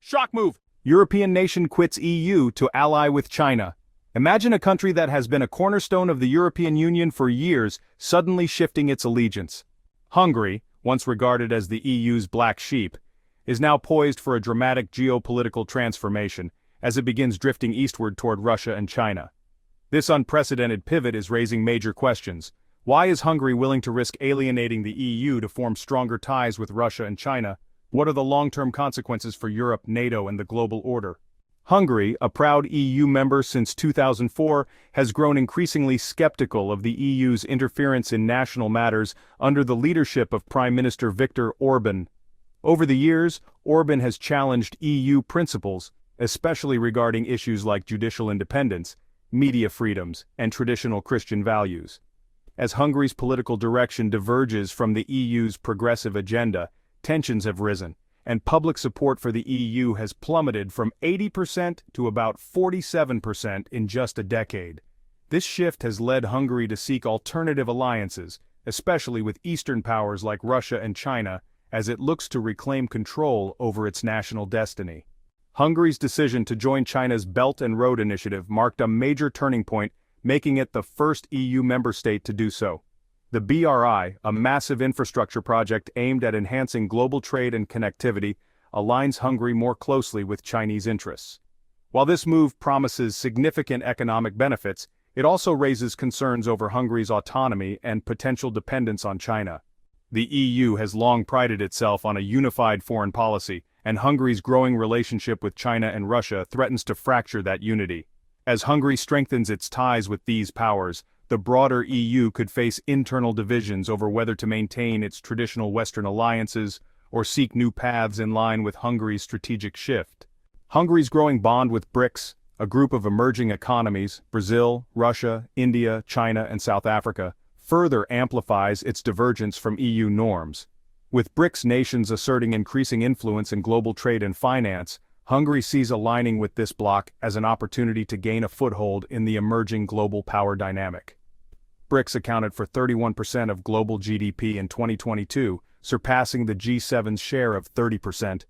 Shock move! European nation quits EU to ally with China. Imagine a country that has been a cornerstone of the European Union for years, suddenly shifting its allegiance. Hungary, once regarded as the EU's black sheep, is now poised for a dramatic geopolitical transformation as it begins drifting eastward toward Russia and China. This unprecedented pivot is raising major questions. Why is Hungary willing to risk alienating the EU to form stronger ties with Russia and China? What are the long-term consequences for Europe, NATO, and the global order? Hungary, a proud EU member since 2004, has grown increasingly skeptical of the EU's interference in national matters under the leadership of Prime Minister Viktor Orban. Over the years, Orban has challenged EU principles, especially regarding issues like judicial independence, media freedoms, and traditional Christian values. As Hungary's political direction diverges from the EU's progressive agenda, tensions have risen, and public support for the EU has plummeted from 80% to about 47% in just a decade. This shift has led Hungary to seek alternative alliances, especially with Eastern powers like Russia and China, as it looks to reclaim control over its national destiny. Hungary's decision to join China's Belt and Road Initiative marked a major turning point, making it the first EU member state to do so. The BRI, a massive infrastructure project aimed at enhancing global trade and connectivity, aligns Hungary more closely with Chinese interests. While this move promises significant economic benefits, it also raises concerns over Hungary's autonomy and potential dependence on China. The EU has long prided itself on a unified foreign policy, and Hungary's growing relationship with China and Russia threatens to fracture that unity. As Hungary strengthens its ties with these powers, the broader EU could face internal divisions over whether to maintain its traditional Western alliances or seek new paths in line with Hungary's strategic shift. Hungary's growing bond with BRICS, a group of emerging economies, Brazil, Russia, India, China, and South Africa, further amplifies its divergence from EU norms. With BRICS nations asserting increasing influence in global trade and finance, Hungary sees aligning with this bloc as an opportunity to gain a foothold in the emerging global power dynamic. BRICS accounted for 31% of global GDP in 2022, surpassing the G7's share of 30%,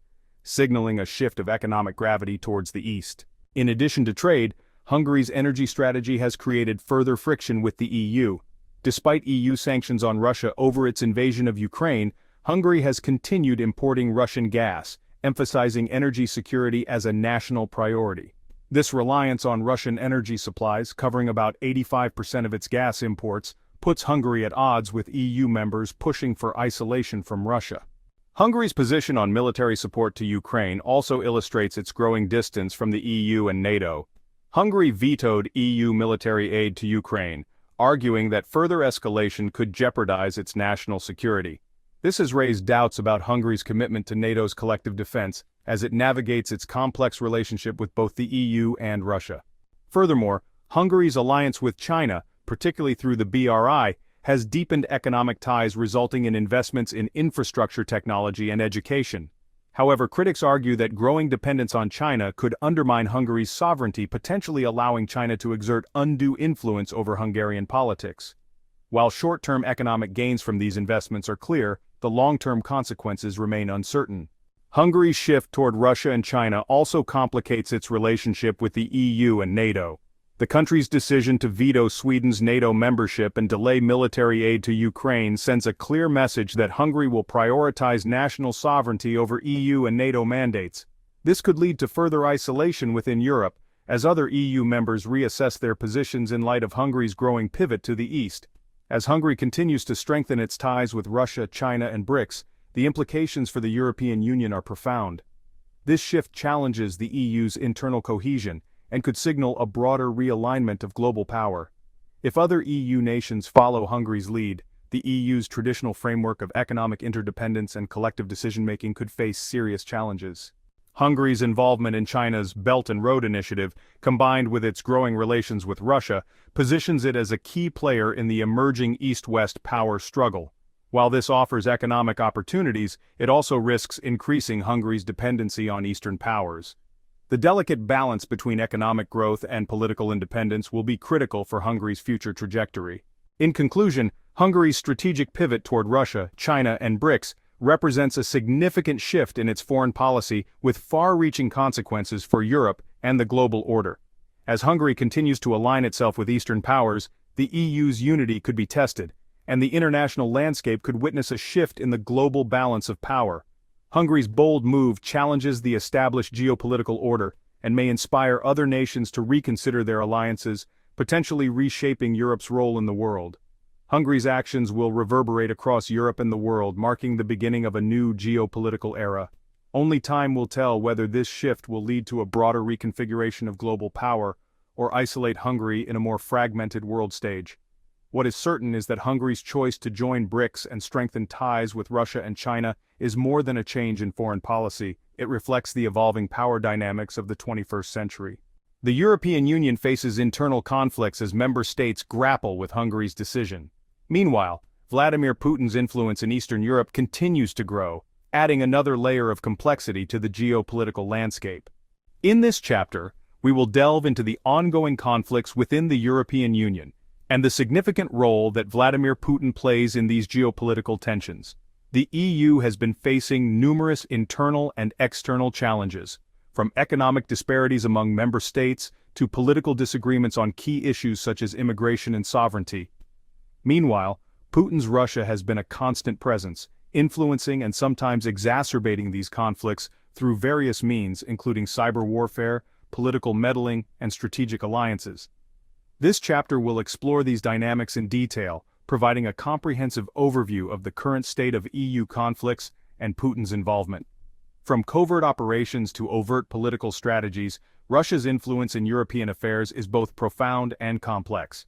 signaling a shift of economic gravity towards the east. In addition to trade, Hungary's energy strategy has created further friction with the EU. Despite EU sanctions on Russia over its invasion of Ukraine, Hungary has continued importing Russian gas, emphasizing energy security as a national priority. This reliance on Russian energy supplies, covering about 85% of its gas imports, puts Hungary at odds with EU members pushing for isolation from Russia. Hungary's position on military support to Ukraine also illustrates its growing distance from the EU and NATO. Hungary vetoed EU military aid to Ukraine, arguing that further escalation could jeopardize its national security. This has raised doubts about Hungary's commitment to NATO's collective defense as it navigates its complex relationship with both the EU and Russia. Furthermore, Hungary's alliance with China, particularly through the BRI, has deepened economic ties resulting in investments in infrastructure technology and education. However, critics argue that growing dependence on China could undermine Hungary's sovereignty, potentially allowing China to exert undue influence over Hungarian politics. While short-term economic gains from these investments are clear, the long-term consequences remain uncertain. Hungary's shift toward Russia and China also complicates its relationship with the EU and NATO. The country's decision to veto Sweden's NATO membership and delay military aid to Ukraine sends a clear message that Hungary will prioritize national sovereignty over EU and NATO mandates. This could lead to further isolation within Europe, as other EU members reassess their positions in light of Hungary's growing pivot to the east. As Hungary continues to strengthen its ties with Russia, China, and BRICS, the implications for the European Union are profound. This shift challenges the EU's internal cohesion and could signal a broader realignment of global power. If other EU nations follow Hungary's lead, the EU's traditional framework of economic interdependence and collective decision-making could face serious challenges. Hungary's involvement in China's Belt and Road Initiative, combined with its growing relations with Russia, positions it as a key player in the emerging East-West power struggle. While this offers economic opportunities, it also risks increasing Hungary's dependency on Eastern powers. The delicate balance between economic growth and political independence will be critical for Hungary's future trajectory. In conclusion, Hungary's strategic pivot toward Russia, China, and BRICS represents a significant shift in its foreign policy with far-reaching consequences for Europe and the global order. As Hungary continues to align itself with Eastern powers, the EU's unity could be tested, and the international landscape could witness a shift in the global balance of power. Hungary's bold move challenges the established geopolitical order and may inspire other nations to reconsider their alliances, potentially reshaping Europe's role in the world. Hungary's actions will reverberate across Europe and the world, marking the beginning of a new geopolitical era. Only time will tell whether this shift will lead to a broader reconfiguration of global power or isolate Hungary in a more fragmented world stage. What is certain is that Hungary's choice to join BRICS and strengthen ties with Russia and China is more than a change in foreign policy. It reflects the evolving power dynamics of the 21st century. The European Union faces internal conflicts as member states grapple with Hungary's decision. Meanwhile, Vladimir Putin's influence in Eastern Europe continues to grow, adding another layer of complexity to the geopolitical landscape. In this chapter, we will delve into the ongoing conflicts within the European Union and the significant role that Vladimir Putin plays in these geopolitical tensions. The EU has been facing numerous internal and external challenges, from economic disparities among member states to political disagreements on key issues such as immigration and sovereignty. Meanwhile, Putin's Russia has been a constant presence, influencing and sometimes exacerbating these conflicts through various means, including cyber warfare, political meddling, and strategic alliances. This chapter will explore these dynamics in detail, providing a comprehensive overview of the current state of EU conflicts and Putin's involvement. From covert operations to overt political strategies, Russia's influence in European affairs is both profound and complex.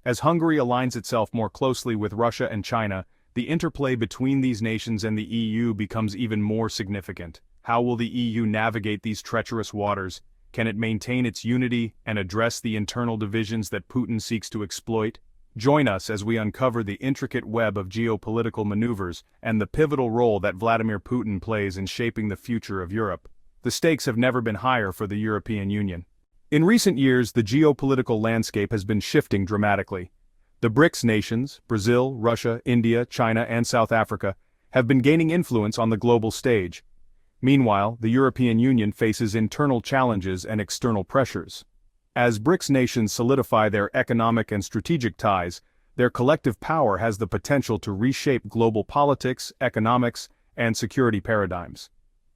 As Hungary aligns itself more closely with Russia and China, the interplay between these nations and the EU becomes even more significant. How will the EU navigate these treacherous waters? Can it maintain its unity and address the internal divisions that Putin seeks to exploit? Join us as we uncover the intricate web of geopolitical maneuvers and the pivotal role that Vladimir Putin plays in shaping the future of Europe. The stakes have never been higher for the European Union. In recent years, the geopolitical landscape has been shifting dramatically. The BRICS nations, Brazil, Russia, India, China, and South Africa, have been gaining influence on the global stage. Meanwhile, the European Union faces internal challenges and external pressures. As BRICS nations solidify their economic and strategic ties, their collective power has the potential to reshape global politics, economics, and security paradigms.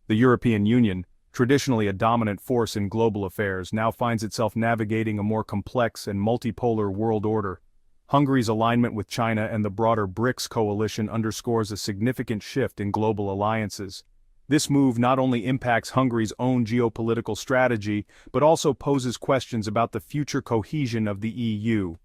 The European Union, traditionally a dominant force in global affairs, now finds itself navigating a more complex and multipolar world order. Hungary's alignment with China and the broader BRICS coalition underscores a significant shift in global alliances. This move not only impacts Hungary's own geopolitical strategy, but also poses questions about the future cohesion of the EU.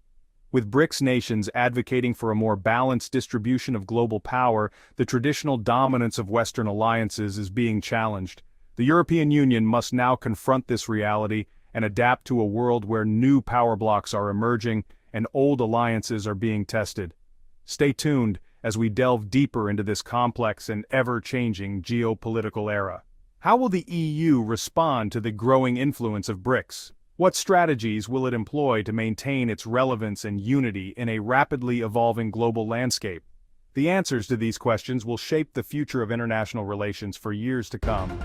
With BRICS nations advocating for a more balanced distribution of global power, the traditional dominance of Western alliances is being challenged. The European Union must now confront this reality and adapt to a world where new power blocks are emerging and old alliances are being tested. Stay tuned as we delve deeper into this complex and ever-changing geopolitical era. How will the EU respond to the growing influence of BRICS? What strategies will it employ to maintain its relevance and unity in a rapidly evolving global landscape? The answers to these questions will shape the future of international relations for years to come.